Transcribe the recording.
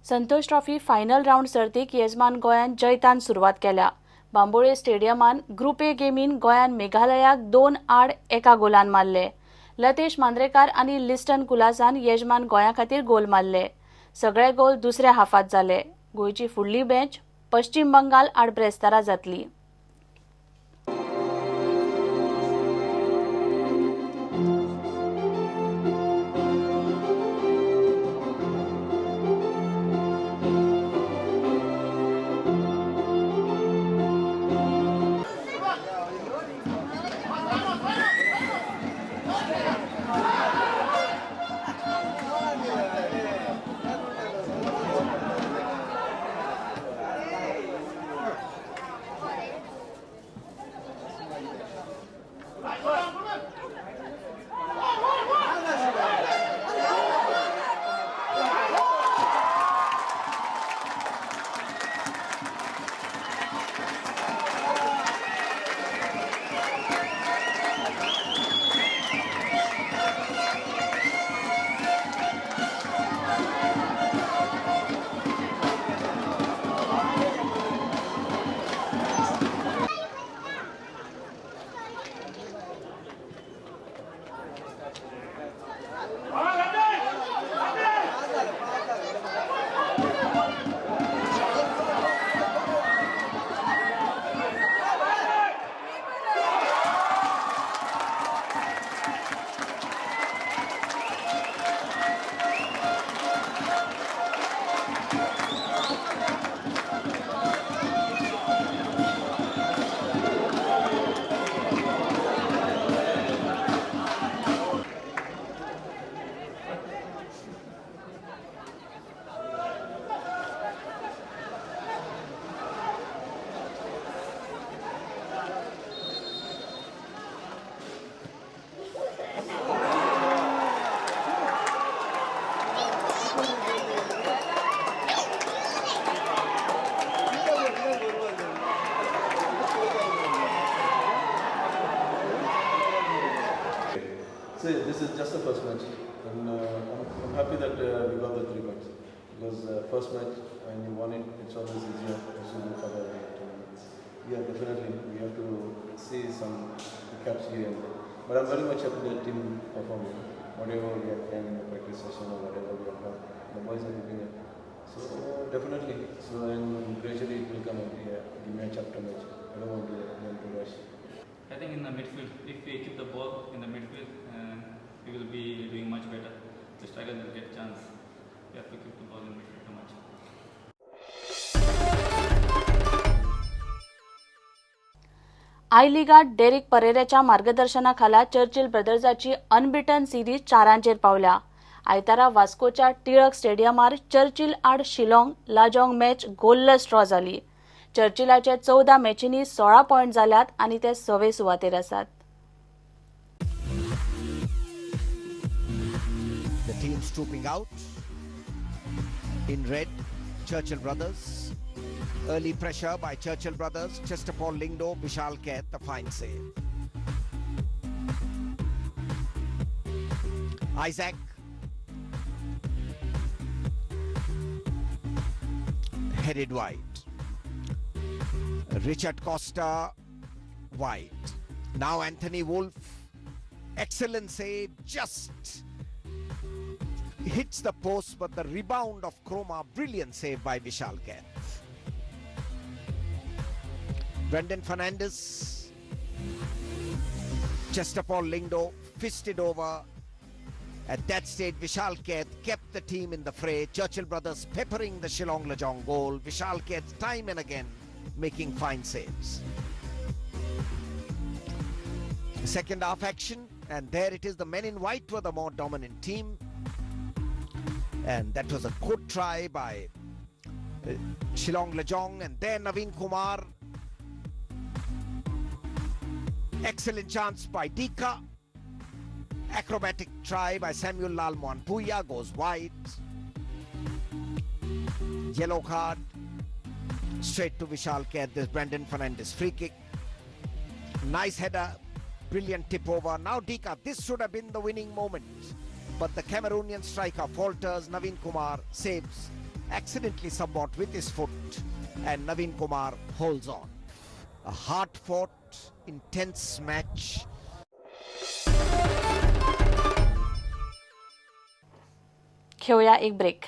संतोष trophy final round सर्तीक येजमान गोंयान जैतान सुरवात केल्या. बांबोळे स्टेडियमान ग्रुप ए गेमीन गोंयान मेघालयाक 2-1 गोलान मारले. लतेश मांद्रेकार आणि लिस्टन कुलासान येजमान गोंया खातीर गोल मारले. सगळे गोल दुसऱ्या हाफात जाले. गोंयची फुडली मॅच पश्चिम बंगाल आड ब्रेस्तारा जातली. So this is just the first match, and I'm happy that we got the 3 points, because first match when you won it, it's always easier to do for the tournaments. Yeah, definitely we have to see some recaps here and there. But I'm very much happy that team performed. Whatever we have done in the practice session or whatever we have done, the boys are giving it. So definitely, so and gradually it will come every year, match after match. I don't want to rush. I think in the midfield, if we keep the ball in the midfield, we will be doing much better. The strikers will get a chance. We have to keep the ball in midfield too much. I लिगात डेरिक परेराच्या मार्गदर्शनाखाला चर्चिल ब्रदर्साची unbeaten series 4 पावल्या. आयतारा वास्कोच्या टिळक स्टेडियमार चर्चिल आड Shillong Lajong match goalless draw जाली. चर्चिलाचे 14 मॅचींनी 16 पॉइंट जाल्यात आणि ते 6वे सुवातेर आसात. The team trooping out in red, Churchill Brothers. Early pressure by Churchill Brothers. Chestapol Lingdo, Vishal Kaith, the fine save. Isaac. Headed wide. Richard Costa wide. Now Anthony Wolf. Excellent save. Just hits the post, but the rebound of Chroma, brilliant save by Vishal Kaith. Brendan Fernandez, Chestapol Lingdo fisted over. At that stage, Vishal Kaith kept the team in the fray. Churchill Brothers peppering the Shillong Lajong goal. Vishal Kaith time and again making fine saves. Second half action, and there it is. The men in white were the more dominant team. And that was a good try by Shillong Lajong, and there Naveen Kumar. Excellent chance by Dika. Acrobatic try by Samuel Lalmohan Puya goes wide. Yellow card. Straight to Vishal Kaith. There's Brendan Fernandez free kick. Nice header. Brilliant tip over. Now Dika. This should have been the winning moment. But the Cameroonian striker falters. Naveen Kumar saves accidentally somewhat with his foot, and Naveen Kumar holds on. A hard-fought, intense match. घेऊया एक break.